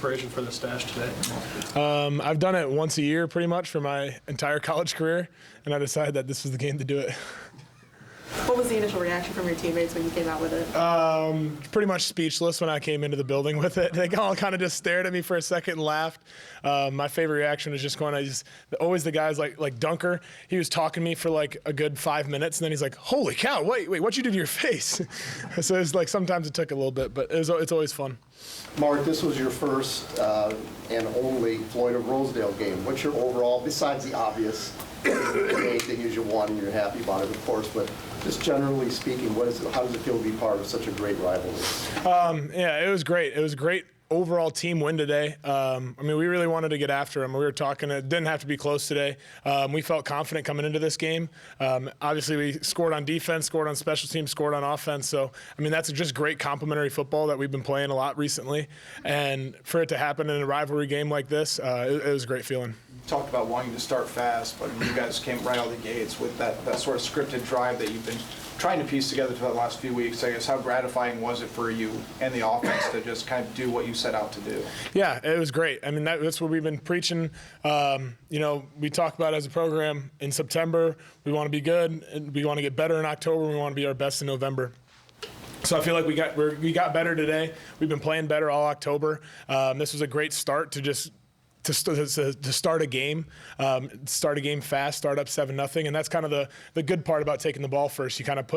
Preparation for the stash today? I've done it once a year pretty much for my entire college career, and I decided that this was the game to do it. What was the initial reaction from your teammates when you came out with it? Pretty much speechless when I came into the building with it. They all kind of just stared at me for a second and laughed. My favorite reaction was just always the guys like Dunker. He was talking to me for like a good 5 minutes, and then he's like, "Holy cow! Wait, what'd you do to your face?" So it's like sometimes it took a little bit, but it's always fun. Mark, this was your first and only Floyd of Rosedale game. What's your overall, besides the obvious, the main thing is you won and you're happy about it, of course, but just generally speaking, how does it feel to be part of such a great rivalry? Yeah, it was great. It was a great overall team win today. We really wanted to get after them. We were talking, it didn't have to be close today. We felt confident coming into this game. Obviously, we scored on defense, scored on special teams, scored on offense. So, that's just great complementary football that we've been playing a lot recently. And for it to happen in a rivalry game like this, it was a great feeling. You talked about wanting to start fast, but you guys came right out of the gates with that sort of scripted drive that you've been trying to piece together for the last few weeks. I guess how gratifying was it for you and the offense to just kind of do what you set out to do? Yeah, it was great. That's what we've been preaching. We talk about as a program in September, we want to be good, and we want to get better in October, and we want to be our best in November. So I feel like we got better today. We've been playing better all October. This was a great start to start a game, fast, start up 7-0, and that's kind of the good part about taking the ball first. You kind of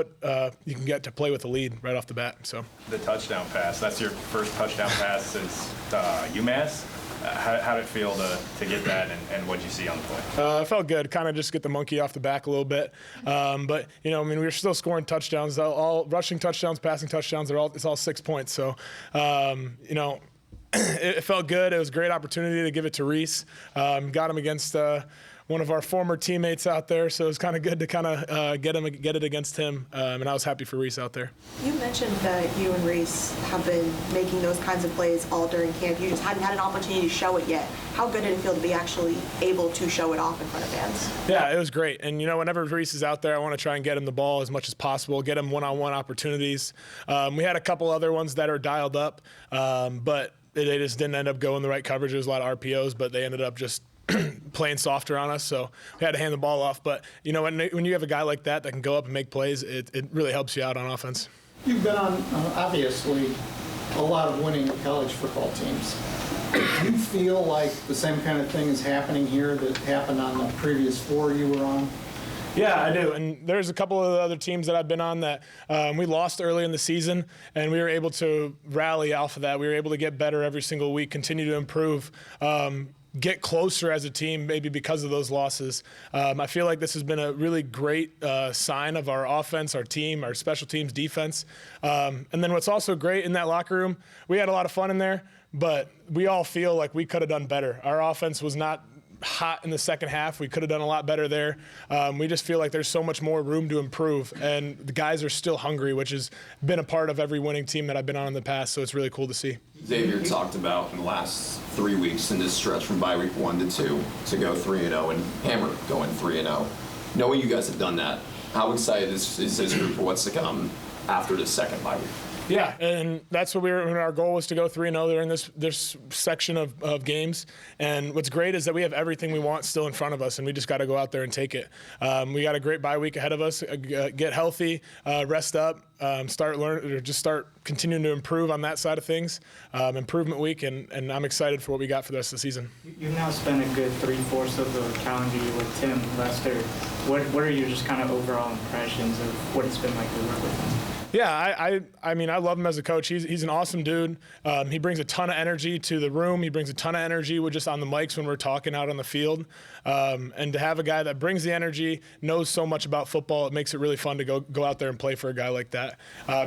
you can get to play with a lead right off the bat. So the touchdown pass, that's your first touchdown pass since UMass. How did it feel to get that, and what did you see on the play? It felt good, kind of just get the monkey off the back a little bit. But we were still scoring touchdowns, all rushing touchdowns, passing touchdowns. It's all 6 points. So it felt good. It was a great opportunity to give it to Reese. Got him against one of our former teammates out there, so it was kind of good to get it against him. And I was happy for Reese out there. You mentioned that you and Reese have been making those kinds of plays all during camp. You just hadn't had an opportunity to show it yet. How good did it feel to be actually able to show it off in front of fans? Yeah, it was great. And, whenever Reese is out there, I want to try and get him the ball as much as possible, get him one-on-one opportunities. We had a couple other ones that are dialed up, but they just didn't end up going the right coverage. There was a lot of RPOs, but they ended up just playing softer on us, so we had to hand the ball off. But, when you have a guy like that can go up and make plays, it really helps you out on offense. You've been on, obviously, a lot of winning college football teams. Do you feel like the same kind of thing is happening here that happened on the previous 4 you were on? Yeah, I do. And there's a couple of other teams that I've been on that we lost early in the season, and we were able to rally off of that. We were able to get better every single week, continue to improve, get closer as a team maybe because of those losses. I feel like this has been a really great sign of our offense, our team, our special teams defense. And then what's also great in that locker room, we had a lot of fun in there, but we all feel like we could have done better. Our offense was not hot in the second half. We could have done a lot better there. We just feel like there's so much more room to improve, and the guys are still hungry, which has been a part of every winning team that I've been on in the past, so it's really cool to see. Xavier talked about in the last 3 weeks in this stretch from bye week 1 to 2 to go 3-0 and hammer going 3-0. Knowing you guys have done that, how excited is this group for what's to come after this second bye week? Yeah, and that's what our goal was to go 3-0 during this section of games. And what's great is that we have everything we want still in front of us, and we just got to go out there and take it. We got a great bye week ahead of us. Get healthy, rest up, start continuing to improve on that side of things. Improvement week, and I'm excited for what we got for the rest of the season. You've now spent a good 3/4 of the calendar year with Tim Lester. What are your just kind of overall impressions of what it's been like to work with him? Yeah, I love him as a coach. He's an awesome dude. He brings a ton of energy to the room. He brings a ton of energy just on the mics when we're talking out on the field. And to have a guy that brings the energy, knows so much about football, it makes it really fun to go out there and play for a guy like that.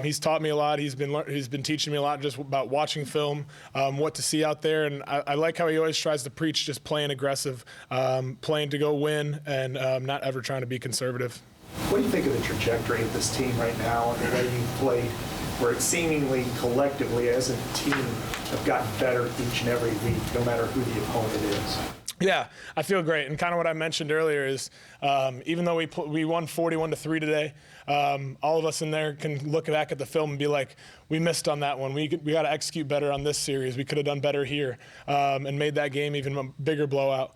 He's taught me a lot. He's been teaching me a lot just about watching film, what to see out there. And I like how he always tries to preach just playing aggressive, playing to go win, and not ever trying to be conservative. What do you think of the trajectory of this team right now and the way you've played, where it seemingly collectively as a team have gotten better each and every week, no matter who the opponent is? Yeah, I feel great. And kind of what I mentioned earlier is even though we won 41-3 today, all of us in there can look back at the film and be like, we missed on that one. We got to execute better on this series. We could have done better here and made that game even a bigger blowout.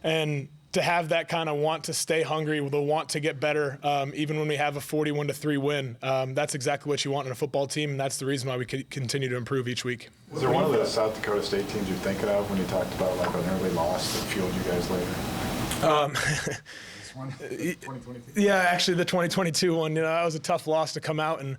And to have that kind of want to stay hungry, the want to get better, even when we have a 41-3 win, that's exactly what you want in a football team, and that's the reason why we continue to improve each week. Was there one of the South Dakota State teams you're thinking of when you talked about like an early loss that fueled you guys later? This one, 2022. Yeah, actually the 2022 one, that was a tough loss to come out, and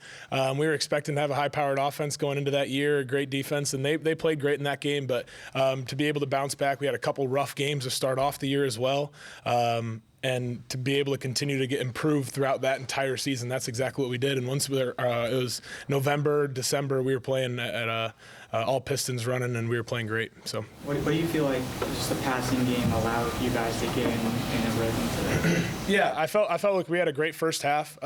we were expecting to have a high-powered offense going into that year, a great defense, and they played great in that game, but to be able to bounce back, we had a couple rough games to start off the year as well. And to be able to continue to get improved throughout that entire season, that's exactly what we did. And once it was November, December, we were playing at all Pistons running, and we were playing great. So, What do you feel like just the passing game allowed you guys to get in a rhythm today? Yeah, I felt like we had a great first half.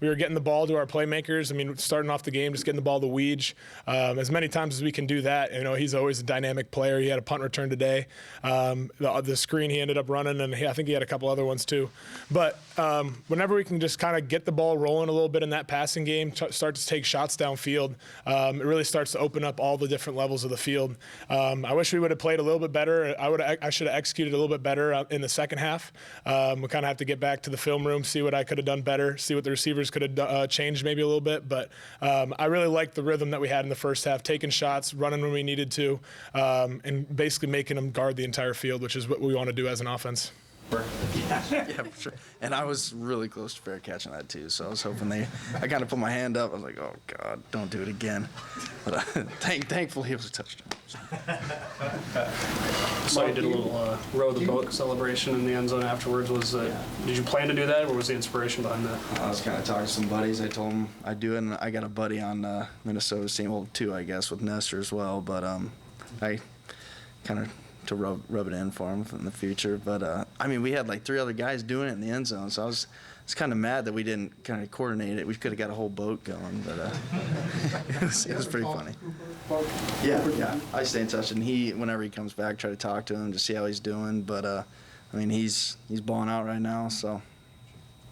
We were getting the ball to our playmakers. I mean, starting off the game, just getting the ball to Weege. As many times as we can do that, he's always a dynamic player. He had a punt return today. The screen he ended up running, and I think he had a couple other ones too. But whenever we can just kind of get the ball rolling a little bit in that passing game, start to take shots downfield, it really starts to open up all the different levels of the field. I wish we would have played a little bit better. I should have executed a little bit better in the second half. We kind of have to get back to the film room, see what I could have done better, see what the receivers could have changed maybe a little bit. But I really liked the rhythm that we had in the first half, taking shots, running when we needed to, and basically making them guard the entire field, which is what we want to do as an offense. Yeah, for sure. And I was really close to fair catching that too, so I was hoping I kind of put my hand up. I was like, oh God, don't do it again. But thankfully it was a touchdown. So you did a little row the boat celebration in the end zone afterwards. Did you plan to do that, or was the inspiration behind that? I was kind of talking to some buddies. I told them I'd do it, and I got a buddy on Minnesota's team, well, two, I guess, with Nestor as well. But I kind of to rub it in for him in the future. But we had like 3 other guys doing it in the end zone, so I was kind of mad that we didn't kind of coordinate it. We could have got a whole boat going, but it was pretty funny. Yeah, I stay in touch, and whenever he comes back, try to talk to him to see how he's doing. But he's balling out right now, so.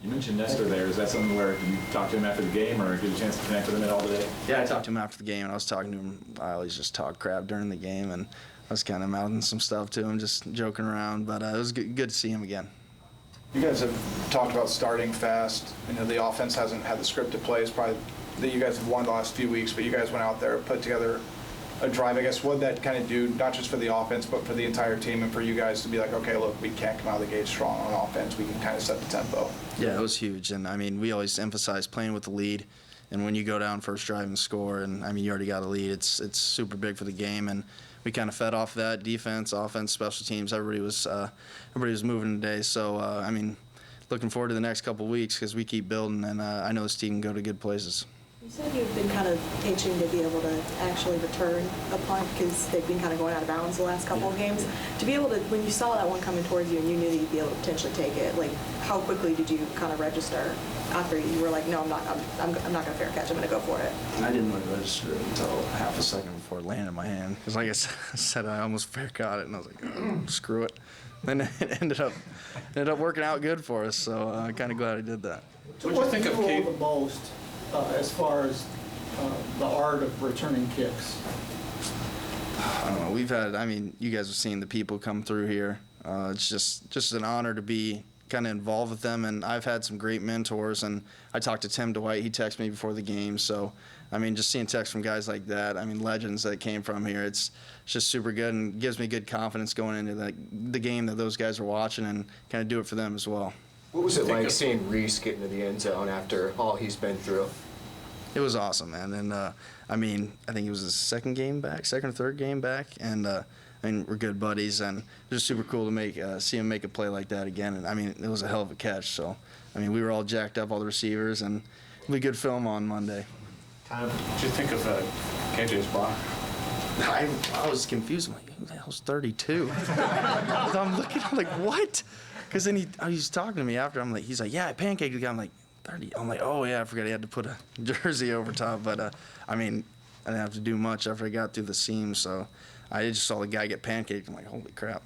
You mentioned Nestor there. Is that something where you talk to him after the game or get a chance to connect with him at all today? Yeah, I talked to him after the game, and I was talking to him. I always just talk crap during the game, and I was kind of mouthing some stuff to him, just joking around. But it was good to see him again. You guys have talked about starting fast. The offense hasn't had the scripted plays probably that you guys have won the last few weeks, but you guys went out there, put together a drive. I guess what did that kind of do, not just for the offense, but for the entire team and for you guys to be like, okay, look, we can't come out of the gate strong on offense. We can kind of set the tempo. Yeah, it was huge. And, we always emphasize playing with the lead. And when you go down first drive and score, and, you already got a lead, it's super big for the game. And we kind of fed off that defense, offense, special teams. Everybody was moving today. So, looking forward to the next couple of weeks because we keep building, and I know this team can go to good places. You said you've been kind of itching to be able to actually return a punt because they've been kind of going out of bounds the last couple of games. To be able to, when you saw that one coming towards you and you knew that you'd be able to potentially take it, like how quickly did you kind of register after you were like, no, I'm not going to fair catch, I'm going to go for it? I didn't register it until half a second before it landed in my hand because, like I said, I almost fair caught it, and I was like, oh, screw it. Then it ended up working out good for us, so I'm kind of glad I did that. So what do you think of the most as far as the art of returning kicks? I don't know. We've had, you guys have seen the people come through here. It's just an honor to be kind of involved with them, and I've had some great mentors, and I talked to Tim Dwight. He texted me before the game, so just seeing texts from guys like that, legends that came from here, it's just super good and gives me good confidence going into the game that those guys are watching and kind of do it for them as well. What was it like seeing Reese get into the end zone after all he's been through? It was awesome, man. And, I think it was his second or third game back. And, we're good buddies. And it was super cool to see him make a play like that again. And, it was a hell of a catch. So, we were all jacked up, all the receivers. And it'll be good film on Monday. What did you think of KJ's block? I was confused. I'm like, who the hell's 32? I'm looking, I'm like, what? Because then he's talking to me after. He's like, yeah, I pancaked the guy. I'm like, 30. I'm like, oh yeah, I forgot he had to put a jersey over top. But I didn't have to do much after I got through the seam. So I just saw the guy get pancaked. I'm like, holy crap.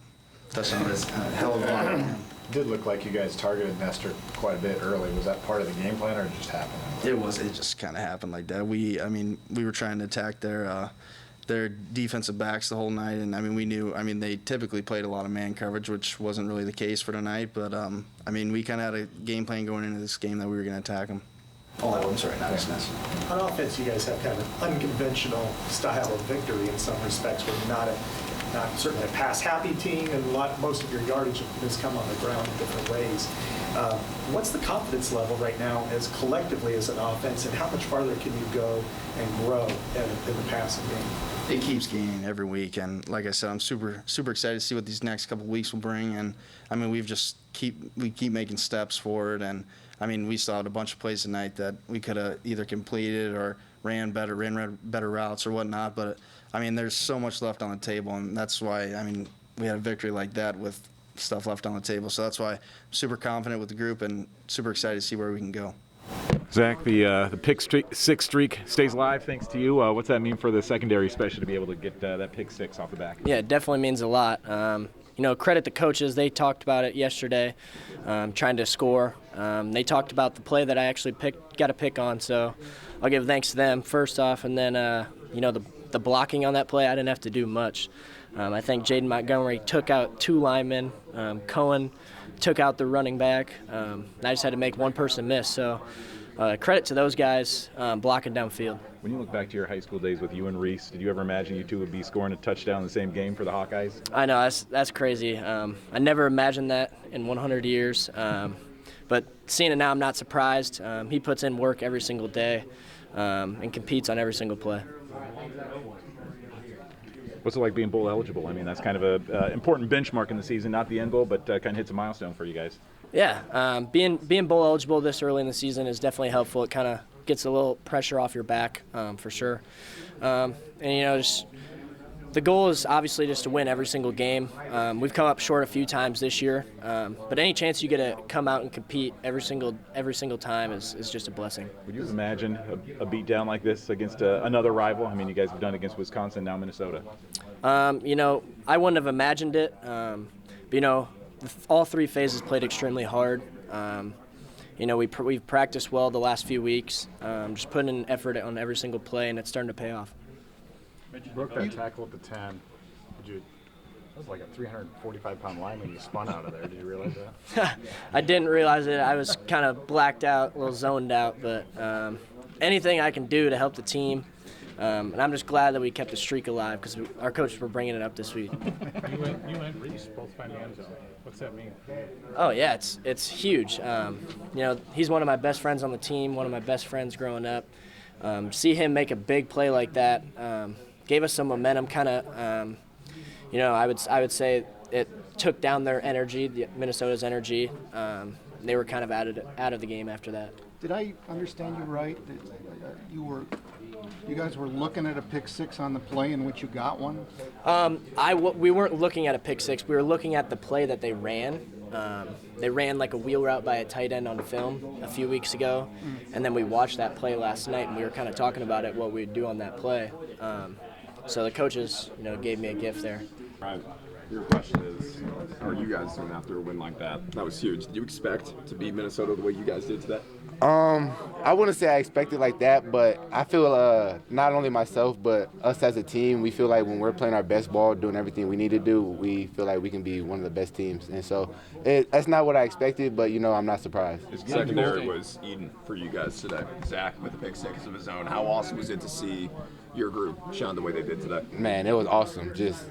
touchdown was a hell of a lot. It did look like you guys targeted Nestor quite a bit early. Was that part of the game plan, or it just happened? It just kind of happened like that. We were trying to attack their defensive backs the whole night, and we knew. They typically played a lot of man coverage, which wasn't really the case for tonight. But we kind of had a game plan going into this game that we were going to attack them. Oh, I'm sorry, not Nestor. On offense, you guys have kind of an unconventional style of victory in some respects, where you're not certainly a pass-happy team, and most of your yardage has come on the ground in different ways. What's the confidence level right now as collectively as an offense, and how much farther can you go and grow in the passing game? It keeps gaining every week, and like I said, I'm super excited to see what these next couple of weeks will bring. And we keep making steps forward, and we still had a bunch of plays tonight that we could have either completed or ran better routes or whatnot. But there's so much left on the table, and that's why we had a victory like that with stuff left on the table. So that's why I'm super confident with the group and super excited to see where we can go. Zach, the pick-six streak stays alive thanks to you. What's that mean for the secondary, especially to be able to get that pick-6 off the back? Yeah, it definitely means a lot. Credit the coaches. They talked about it yesterday, trying to score. They talked about the play that I actually got a pick on, so I'll give thanks to them first off. And then, the blocking on that play, I didn't have to do much. I think Jaden Montgomery took out 2 linemen. Cohen took out the running back. I just had to make one person miss. So credit to those guys blocking downfield. When you look back to your high school days with you and Reese, did you ever imagine you two would be scoring a touchdown in the same game for the Hawkeyes? I know, that's crazy. I never imagined that in 100 years. But seeing it now, I'm not surprised. He puts in work every single day and competes on every single play. What's it like being bowl eligible? That's kind of an important benchmark in the season, not the end goal, but kind of hits a milestone for you guys. Yeah, being bowl eligible this early in the season is definitely helpful. It kind of gets a little pressure off your back for sure. Just the goal is obviously just to win every single game. We've come up short a few times this year, but any chance you get to come out and compete every single time is just a blessing. Would you imagine a beatdown like this against another rival? You guys have done it against Wisconsin, now Minnesota. I wouldn't have imagined it. But, all 3 phases played extremely hard. We've practiced well the last few weeks, just putting in effort on every single play, and it's starting to pay off. You broke that tackle at the 10. That was like a 345-pound lineman you spun out of there. Did you realize that? I didn't realize it. I was kind of blacked out, a little zoned out, but anything I can do to help the team. And I'm just glad that we kept the streak alive because our coaches were bringing it up this week. You and Reese both finding the end zone. What's that mean? Oh, yeah, it's huge. He's one of my best friends on the team, one of my best friends growing up. See him make a big play like that gave us some momentum, kind of. I would say it took down their energy, Minnesota's energy. They were kind of out of the game after that. Did I understand you right that you guys were looking at a pick-6 on the play in which you got one? We weren't looking at a pick-6. We were looking at the play that they ran. They ran like a wheel route by a tight end on film a few weeks ago, and then we watched that play last night, and we were kind of talking about it, what we'd do on that play. So the coaches, gave me a gift there. Right. Your question is, how are you guys doing after a win like that? That was huge. Did you expect to beat Minnesota the way you guys did today? I wouldn't say I expected like that, but I feel not only myself, but us as a team, we feel like when we're playing our best ball, doing everything we need to do, we feel like we can be one of the best teams. And so that's not what I expected, but, I'm not surprised. Secondary was Eden for you guys today. Zach with the pick-6 of his own. How awesome was it to see your group shine the way they did today? Man, it was awesome. Just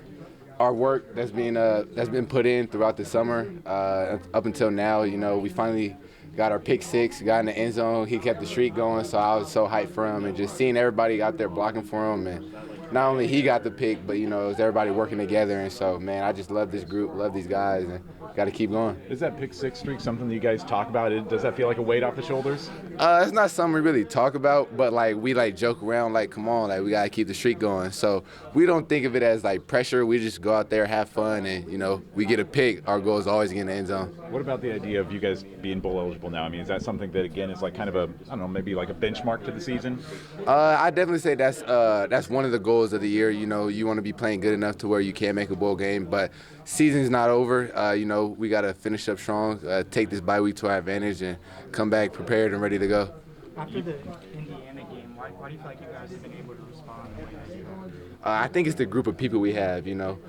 our work that's been put in throughout the summer up until now. We finally got our pick-6, got in the end zone. He kept the streak going, so I was so hyped for him. And just seeing everybody out there blocking for him, and not only he got the pick, but, it was everybody working together. And so, man, I just love this group, love these guys, and got to keep going. Is that pick-6 streak something that you guys talk about? Does that feel like a weight off the shoulders? It's not something we really talk about, but, we, joke around, come on, we got to keep the streak going. So we don't think of it as, pressure. We just go out there, have fun, and, we get a pick. Our goal is always to get in the end zone. What about the idea of you guys being bowl eligible now? Is that something that, again, is kind of maybe a benchmark to the season? I definitely say that's one of the goals goals of the year. You know, you want to be playing good enough to where you can make a bowl game, but season's not over. You know, we got to finish up strong, take this bye week to our advantage, and come back prepared and ready to go. After the Indiana game, why do you feel like you guys have been able to respond? I think it's the group of people we have, you know.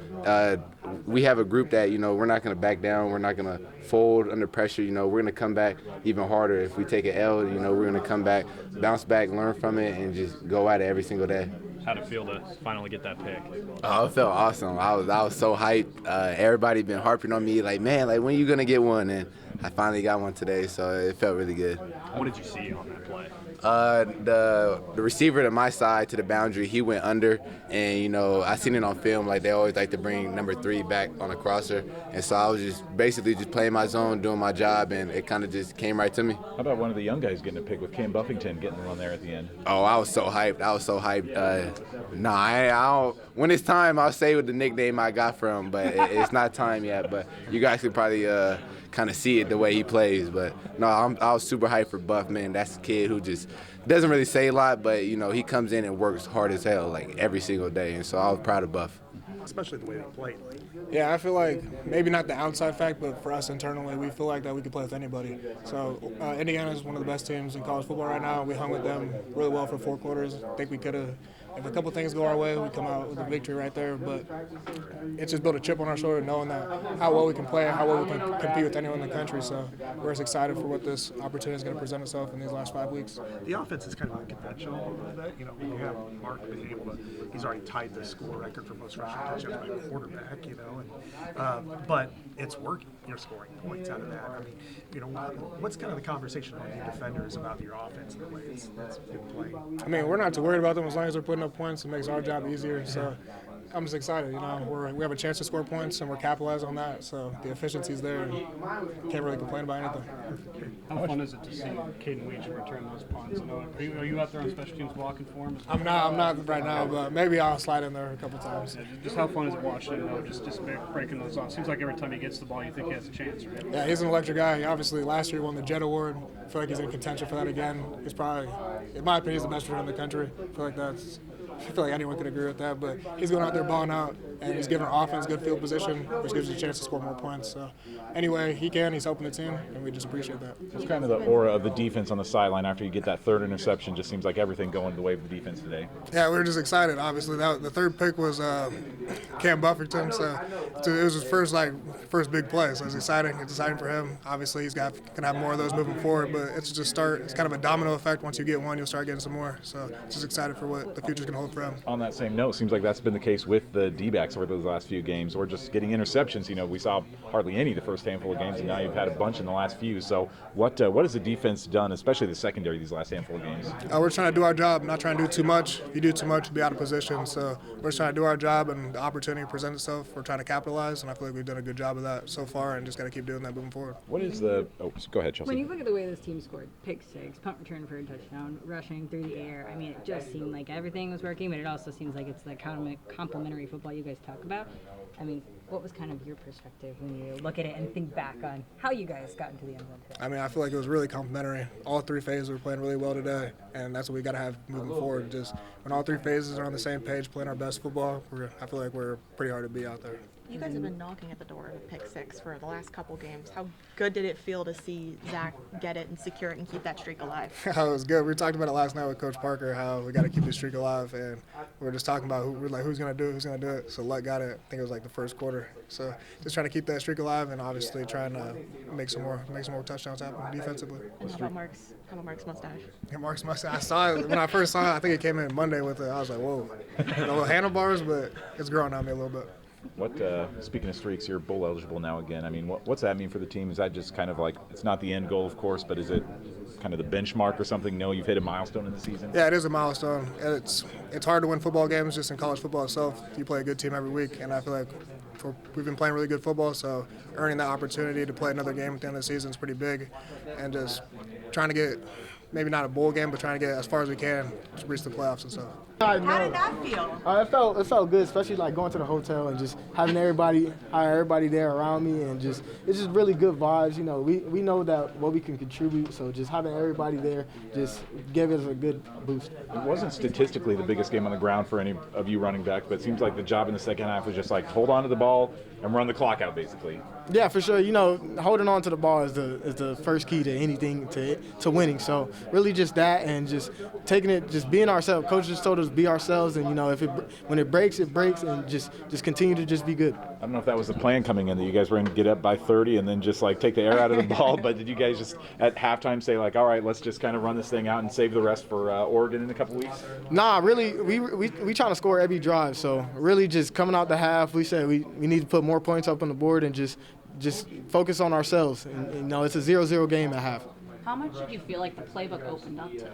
We have a group that, you know, we're not going to back down. We're not going to fold under pressure. You know, we're going to come back even harder. If we take an L, you know, we're going to come back, bounce back, learn from it, and just go at it every single day. How'd it feel to finally get that pick? Oh, it felt awesome. I was so hyped. Everybody been harping on me, like, man, like, when are you going to get one? And I finally got one today, so it felt really good. What did you see on that play? The receiver to my side to the boundary, he went under, and you know I seen it on film. Like they always like to bring number 3 back on a crosser, and so I was just basically just playing my zone, doing my job, and it kind of just came right to me. How about one of the young guys getting a pick with Cam Buffington getting the run there at the end? Oh, I was so hyped. I don't. When it's time, I'll say what the nickname I got from, but it's not time yet. But you guys could probably kind of see it the way he plays. But no, I was super hyped for Buff, man. That's a kid who just doesn't really say a lot, but you know he comes in and works hard as hell, like every single day. And so I was proud of Buff. Especially the way they played. Yeah, I feel like maybe not the outside fact, but for us internally, we feel like that we could play with anybody. So Indiana is one of the best teams in college football right now. We hung with them really well for 4 quarters. I think we could have, if a couple things go our way, we come out with a victory right there. But it's just built a chip on our shoulder knowing that how well we can play, how well we can compete with anyone in the country. So we're as excited for what this opportunity is going to present itself in these last 5 weeks. The offense is kind of unconventional a little bit. You know, you have Mark being able to, he's already tied the score record for most rushing touchdowns by a quarterback, you know, but it's working. You're scoring points out of that. I mean, you know, what's kind of the conversation among your defenders about your offense and the way it's been playing? I mean, we're not too worried about them as long as they're putting up points. It makes our job easier. So I'm just excited. You know, we have a chance to score points and we're capitalizing on that. So the efficiency's there and can't really complain about anything. How fun is it to see Kaden Wetjen return those punts? Are you out there on special teams blocking for him? I'm not right now, but maybe I'll slide in there a couple times. Yeah, just how fun is it watching him, just breaking those off? Seems like every time he gets the ball, you think he has a chance, right? Yeah, he's an electric guy. He obviously last year won the Jet Award. I feel like he's in contention for that again. He's probably, in my opinion, he's the best returner in the country. I feel like anyone could agree with that, but he's going out there balling out, and he's giving our offense good field position, which gives us a chance to score more points. So anyway, he's helping the team, and we just appreciate that. It's kind of the aura of the defense on the sideline after you get that 3rd interception. Just seems like everything going the way of the defense today. Yeah, we were just excited, obviously. The 3rd pick was Cam Buffington, so it was his first big play, so it's exciting. It's exciting for him. Obviously, he's going to have more of those moving forward, but it's just it's kind of a domino effect. Once you get one, you'll start getting some more. So just excited for what the future's going to hold for him. On that same note, seems like that's been the case with the D-backs over those last few games, or just getting interceptions. You know, we saw hardly any the first handful of games, and now you've had a bunch in the last few. So what has the defense done, especially the secondary, these last handful of games? We're trying to do our job, not trying to do too much. If you do too much, you'll be out of position. So we're just trying to do our job, and the opportunity presents itself. We're trying to capitalize, and I feel like we've done a good job of that so far, and just got to keep doing that moving forward. What is the – oh, go ahead, Chelsea. When you look at the way this team scored, pick 6, punt return for a touchdown, rushing through the air, I mean, it just seemed like everything was working, but it also seems like it's the complementary football you guys talk about. I mean, what was kind of your perspective when you look at it and think back on how you guys got into the end zone today? I mean, I feel like it was really complimentary. All 3 phases were playing really well today, and that's what we got to have moving forward. Just when all 3 phases are on the same page, playing our best football, I feel like we're pretty hard to beat out there. You guys have been knocking at the door of pick 6 for the last couple games. How good did it feel to see Zach get it and secure it and keep that streak alive? It was good. We talked about it last night with Coach Parker, how we got to keep the streak alive, and we were just talking about who's going to do it. So Luck got it. I think it was like the first quarter. So just trying to keep that streak alive, and obviously trying to make some more touchandowns happen defensively. How about Mark's mustache? Yeah, Mark's mustache. I saw it when I first saw it. I think it came in Monday with it. I was like, whoa, no handlebars, but it's growing on me a little bit. What, speaking of streaks, you're bowl eligible now again. I mean, what's that mean for the team? Is that just kind of like, it's not the end goal, of course, but is it kind of the benchmark or something? No, you've hit a milestone in the season? Yeah, it is a milestone. It's hard to win football games just in college football itself. You play a good team every week, and I feel like we've been playing really good football, so earning that opportunity to play another game at the end of the season is pretty big. And just trying to get, maybe not a bowl game, but trying to get as far as we can to reach the playoffs and stuff. How did that feel? It felt good, especially like going to the hotel and just having everybody there around me, and it's just really good vibes. You know, we know that what we can contribute, so just having everybody there just gave us a good boost. It wasn't statistically the biggest game on the ground for any of you running back, but it seems like the job in the second half was just like hold on to the ball and run the clock out, basically. Yeah, for sure. You know, holding on to the ball is the first key to anything to winning. So really just that, and just taking it, just being ourselves. Coach just told us be ourselves, and you know, when it breaks, and just continue to just be good. I don't know if that was the plan coming in, that you guys were going to get up by 30 and then just like take the air out of the ball, but did you guys just at halftime say like, all right, let's just kind of run this thing out and save the rest for Oregon in a couple weeks? Nah, really, we trying to score every drive. So really just coming out the half, we said we need to put more points up on the board and just focus on ourselves. And you know, it's a 0-0 game at half. How much did you feel like the playbook opened up today?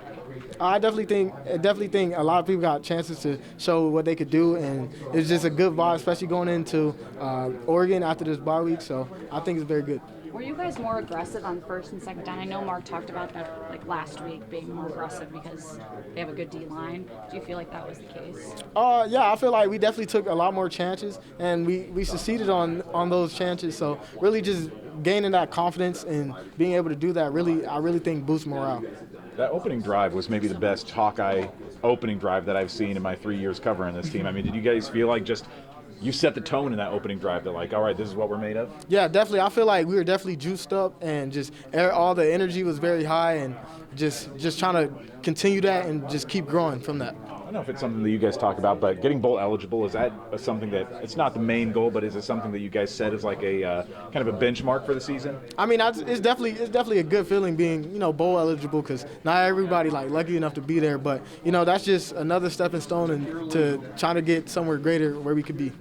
I definitely think a lot of people got chances to show what they could do, and it's just a good vibe, especially going into Oregon after this bye week. So I think it's very good. Were you guys more aggressive on first and second down? I know Mark talked about that like last week, being more aggressive because they have a good D-line. Do you feel like that was the case? Yeah, I feel like we definitely took a lot more chances, and we succeeded on those chances. So really just gaining that confidence and being able to do that, I really think boosts morale. That opening drive was maybe the best Hawkeye opening drive that I've seen in my 3 years covering this team. I mean, did you guys feel like just you set the tone in that opening drive that like, all right, this is what we're made of? Yeah, definitely. I feel like we were definitely juiced up, and just all the energy was very high, and just trying to continue that and just keep growing from that. I don't know if it's something that you guys talk about, but getting bowl eligible, is that something that, it's not the main goal, but is it something that you guys set as like a kind of a benchmark for the season? I mean, it's definitely a good feeling being, you know, bowl eligible, because not everybody like lucky enough to be there, but you know, that's just another stepping stone to trying to get somewhere greater where we could be.